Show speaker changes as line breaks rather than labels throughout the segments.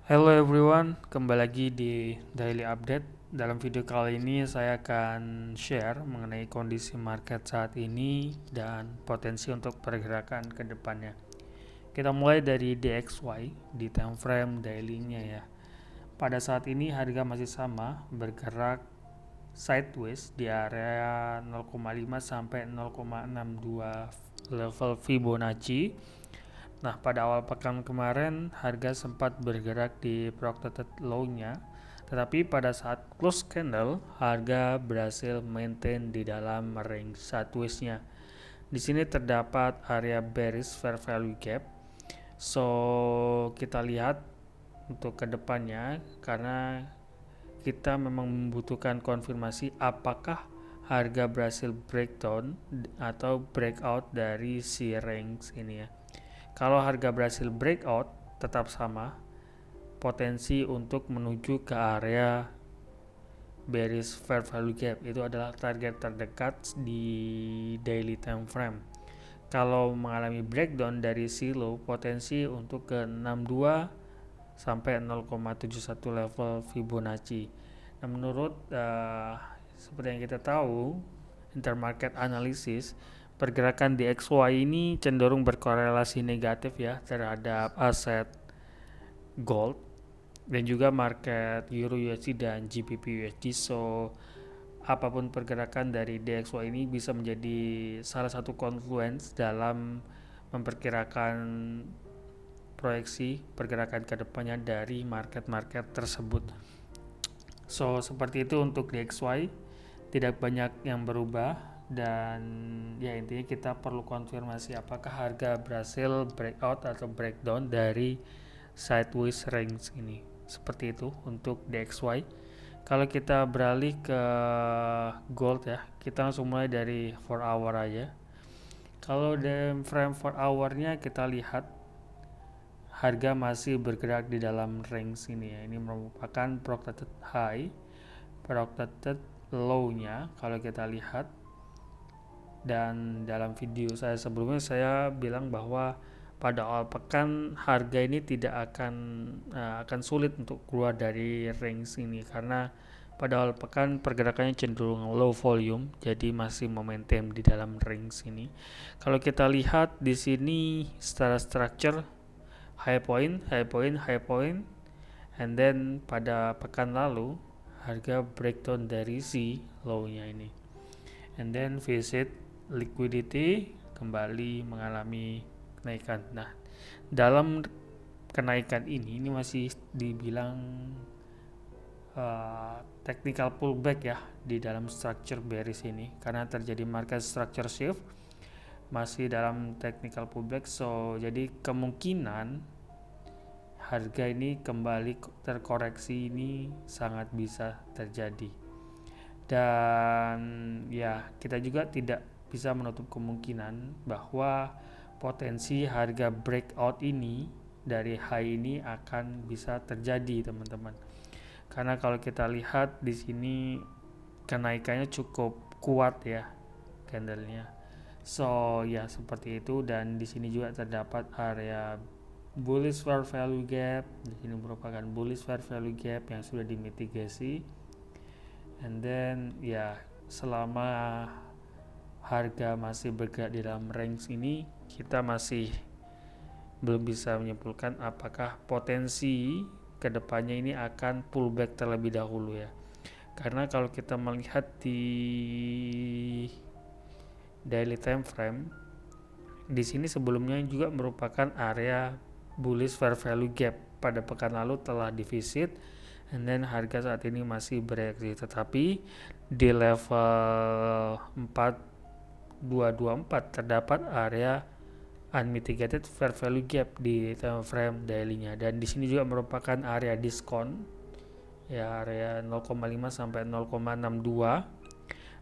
Hello everyone, kembali lagi di Daily Update. Dalam video kali ini saya akan share mengenai kondisi market saat ini dan potensi untuk pergerakan ke depannya. Kita mulai dari DXY di time frame daily-nya ya. Pada saat ini harga masih sama bergerak sideways di area 0,5 sampai 0,62 level Fibonacci. Nah, pada awal pekan kemarin harga sempat bergerak di protected low-nya, tetapi pada saat close candle harga berhasil maintain di dalam range sideways-nya. Di sini terdapat area bearish fair value gap. So, kita lihat untuk kedepannya karena kita memang membutuhkan konfirmasi apakah harga berhasil breakdown atau breakout dari si range ini ya. Kalau harga berhasil breakout tetap sama, potensi untuk menuju ke area bearish fair value gap itu adalah target terdekat di daily time frame. Kalau mengalami breakdown dari si low, potensi untuk ke 62 sampai 0,71 level Fibonacci. Nah, menurut seperti yang kita tahu, intermarket analysis, pergerakan di XY ini cenderung berkorelasi negatif ya terhadap aset gold dan juga market Euro USD dan GBP USD. So, apapun pergerakan dari DXY ini bisa menjadi salah satu confluence dalam memperkirakan proyeksi pergerakan ke depannya dari market-market tersebut. So, seperti itu untuk DXY, tidak banyak yang berubah dan ya intinya kita perlu konfirmasi apakah harga berhasil breakout atau breakdown dari sideways range ini. Seperti itu untuk DXY. Kalau kita beralih ke gold ya, kita langsung mulai dari 4 hour aja. Kalau di frame 4 hour-nya kita lihat harga masih bergerak di dalam range ini ya. Ini merupakan protected high, protected low-nya kalau kita lihat. Dan dalam video saya sebelumnya saya bilang bahwa pada awal pekan harga ini tidak akan sulit untuk keluar dari range ini karena pada awal pekan pergerakannya cenderung low volume, jadi masih momentum di dalam range ini. Kalau kita lihat di sini secara structure high point, high point, high point, and then pada pekan lalu harga breakdown dari si low-nya ini, and then visit liquidity kembali mengalami kenaikan. Nah, dalam kenaikan ini masih dibilang technical pullback ya di dalam structure bearish ini karena terjadi market structure shift, masih dalam technical pullback. So jadi kemungkinan harga ini kembali terkoreksi ini sangat bisa terjadi. Dan ya kita juga tidak bisa menutup kemungkinan bahwa potensi harga breakout ini dari high ini akan bisa terjadi teman-teman. Karena kalau kita lihat di sini kenaikannya cukup kuat ya candlenya. So ya seperti itu, dan di sini juga terdapat area bullish fair value gap. Di sini merupakan bullish fair value gap yang sudah dimitigasi. And then ya selama harga masih bergerak di dalam range ini, kita masih belum bisa menyimpulkan apakah potensi kedepannya ini akan pullback terlebih dahulu ya. Karena kalau kita melihat di daily time frame, di sini sebelumnya juga merupakan area bullish fair value gap, pada pekan lalu telah divisit, and then harga saat ini masih bereaksi, tetapi di level 4224 terdapat area unmitigated fair value gap di time frame daily-nya, dan di sini juga merupakan area diskon ya, area 0,5 sampai 0,62,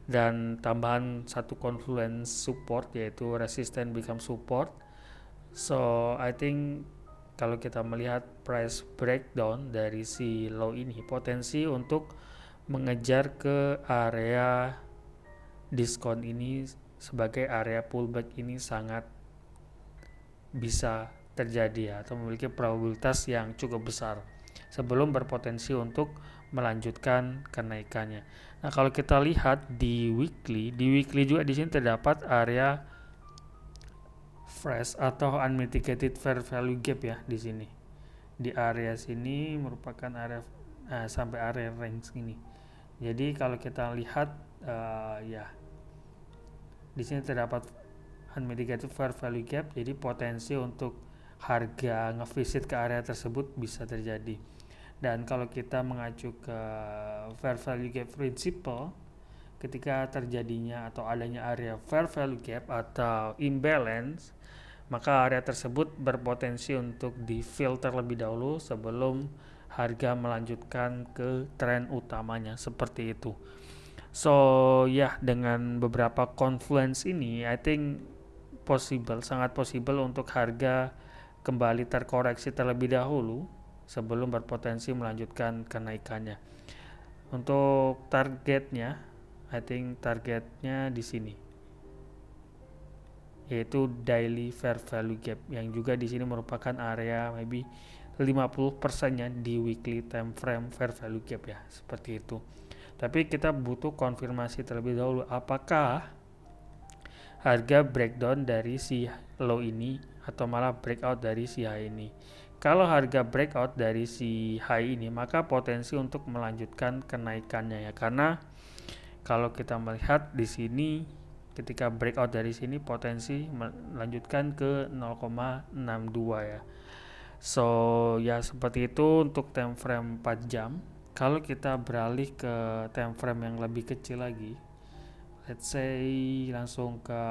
dan tambahan satu confluence support yaitu resistance become support. So I think kalau kita melihat price breakdown dari si low ini, potensi untuk mengejar ke area diskon ini sebagai area pullback ini sangat bisa terjadi ya, atau memiliki probabilitas yang cukup besar. sebelum berpotensi untuk melanjutkan kenaikannya. Nah, kalau kita lihat di weekly juga di sini terdapat area fresh atau unmitigated fair value gap ya di sini. Di area sini merupakan area sampai area range ini. Jadi kalau kita lihat ya di sini terdapat unmitigated fair value gap, jadi potensi untuk harga ngevisit ke area tersebut bisa terjadi. Dan kalau kita mengacu ke fair value gap principle, ketika terjadinya atau adanya area fair value gap atau imbalance, maka area tersebut berpotensi untuk difilter lebih dahulu sebelum harga melanjutkan ke tren utamanya, seperti itu. So dengan beberapa confluence ini, I think sangat possible untuk harga kembali terkoreksi terlebih dahulu sebelum berpotensi melanjutkan kenaikannya. Untuk targetnya, I think targetnya di sini, yaitu daily fair value gap, yang juga di sini merupakan area maybe 50%-nya di weekly time frame fair value gap ya, seperti itu. Tapi kita butuh konfirmasi terlebih dahulu apakah harga breakdown dari si low ini atau malah breakout dari si high ini. Kalau harga breakout dari si high ini, maka potensi untuk melanjutkan kenaikannya ya, karena kalau kita melihat di sini ketika breakout dari sini potensi melanjutkan ke 0,62 ya. So ya seperti itu untuk time frame 4 jam. Kalau kita beralih ke time frame yang lebih kecil lagi, let's say langsung ke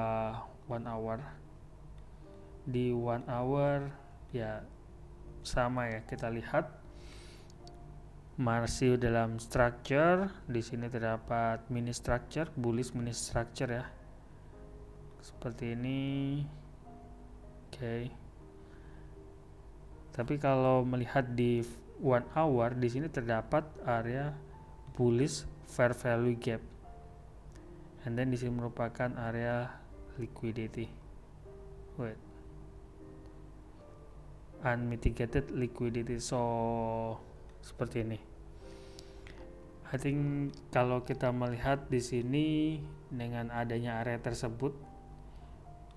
1 hour. Di 1 hour ya sama ya, kita lihat masih dalam structure. Di sini terdapat mini structure, bullish mini structure ya, seperti ini. Oke. Tapi kalau melihat di 1 hour, di sini terdapat area bullish fair value gap, and then di sini merupakan area liquidity. Unmitigated liquidity. So seperti ini. I think kalau kita melihat di sini dengan adanya area tersebut,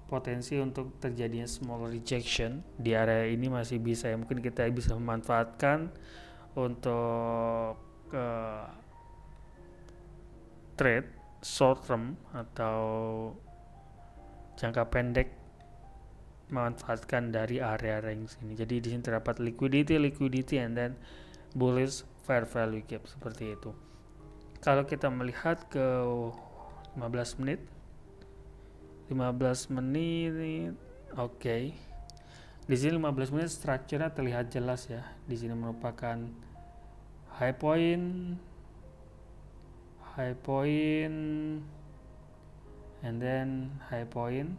potensi untuk terjadinya small rejection di area ini masih bisa ya, mungkin kita bisa memanfaatkan untuk trade short term atau jangka pendek, memanfaatkan dari area range ini. Jadi di sini terdapat liquidity and then bullish fair value gap, seperti itu. Kalau kita melihat ke 15 menit, oke. Di sini 15 menit strukturnya terlihat jelas ya. Di sini merupakan high point, and then high point,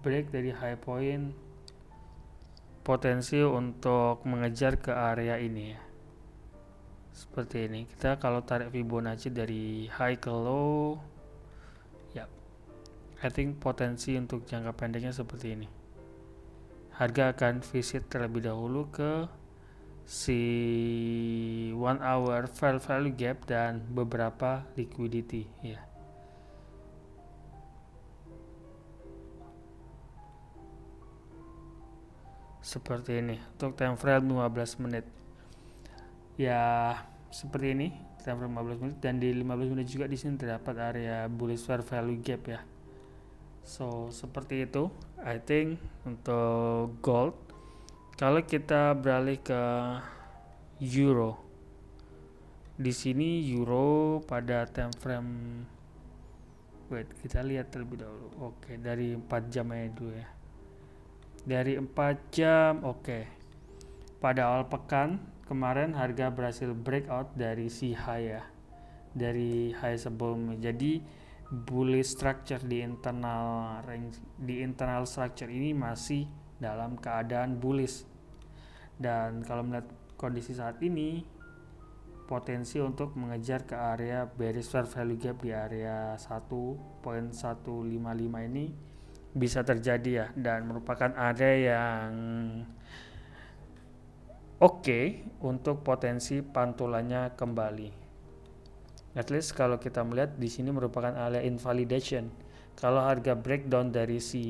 break dari high point, potensi untuk mengejar ke area ini ya, seperti ini. Kita kalau tarik Fibonacci dari high ke low ya, I think potensi untuk jangka pendeknya seperti ini. Harga akan visit terlebih dahulu ke si 1 hour fair value gap dan beberapa liquidity ya. Seperti ini untuk time frame 15 menit ya, seperti ini time frame 15 menit, dan di 15 menit juga di sini terdapat area bullish fair value gap ya. So seperti itu I think untuk gold. Kalau kita beralih ke euro, di sini euro pada time frame, kita lihat terlebih dahulu. Oke, dari 4 jam aja dulu ya. Dari 4 jam, oke. Pada awal pekan kemarin harga berhasil breakout dari si high ya, dari high sebelumnya. Jadi bullish structure di internal range, di internal structure ini masih dalam keadaan bullish. Dan kalau melihat kondisi saat ini, potensi untuk mengejar ke area bearish fair value gap di area 1.155 ini bisa terjadi ya, dan merupakan area yang oke untuk potensi pantulannya kembali. At least kalau kita melihat di sini merupakan area invalidation. Kalau harga breakdown dari si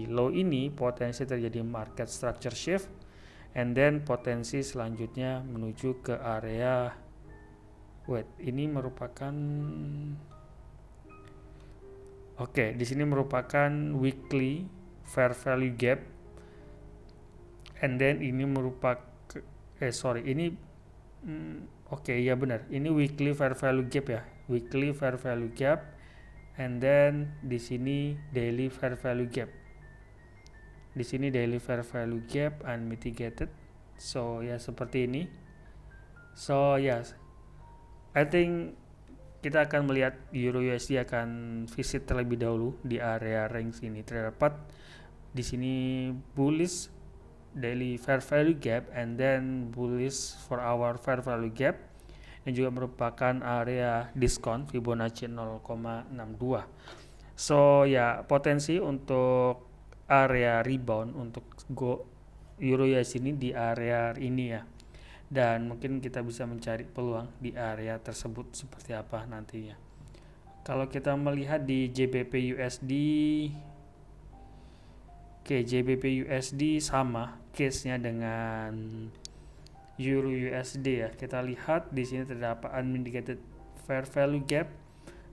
low ini, potensi terjadi market structure shift, and then potensi selanjutnya menuju ke area ini merupakan di sini merupakan weekly fair value gap, and then ini merupakan ini ya benar, ini weekly fair value gap ya, weekly fair value gap, and then di sini daily fair value gap. Di sini daily fair value gap unmitigated. So ya seperti ini. So yes, I think kita akan melihat Euro USD akan visit terlebih dahulu di area range ini. Terdapat di sini bullish daily fair value gap, and then bullish for our fair value gap, yang juga merupakan area diskon Fibonacci 0,62. So ya, potensi untuk area rebound untuk Euro USD ini di area ini ya, dan mungkin kita bisa mencari peluang di area tersebut seperti apa nantinya. Kalau kita melihat di JBP USD, JBP USD sama case-nya dengan Euro USD ya. Kita lihat di sini terdapat unmitigated fair value gap,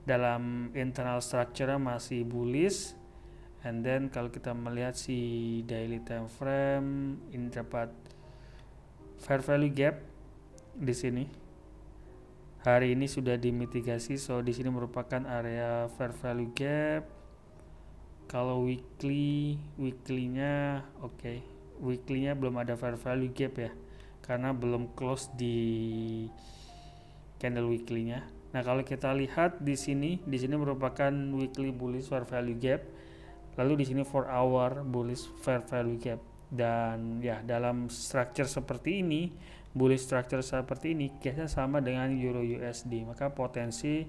dalam internal structure masih bullish, and then kalau kita melihat si daily time frame ini dapat fair value gap di sini. Hari ini sudah dimitigasi, so di sini merupakan area fair value gap. Kalau weekly-nya weekly-nya belum ada fair value gap ya, karena belum close di candle weekly-nya. Nah, kalau kita lihat di sini merupakan weekly bullish fair value gap. Lalu di sini 4 hour bullish fair value gap. Dan ya, dalam structure seperti ini, bullish structure seperti ini, case-nya sama dengan Euro USD. Maka potensi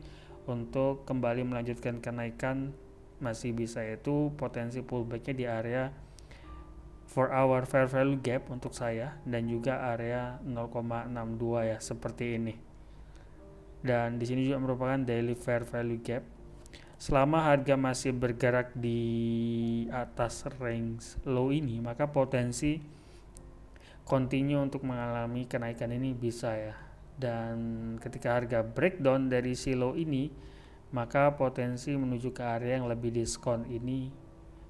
untuk kembali melanjutkan kenaikan masih bisa, yaitu potensi pullback-nya di area 4 hour fair value gap untuk saya, dan juga area 0,62 ya, seperti ini. Dan di sini juga merupakan daily fair value gap. Selama harga masih bergerak di atas range low ini, maka potensi continue untuk mengalami kenaikan ini bisa ya. Dan ketika harga breakdown dari si low ini, maka potensi menuju ke area yang lebih diskon ini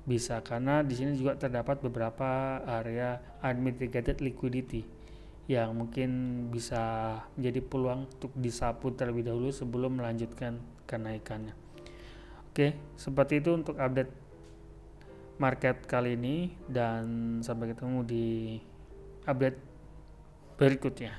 bisa, karena di sini juga terdapat beberapa area unmitigated liquidity yang mungkin bisa menjadi peluang untuk disapu terlebih dahulu sebelum melanjutkan kenaikannya. Oke, seperti itu untuk update market kali ini, dan sampai ketemu di update berikutnya.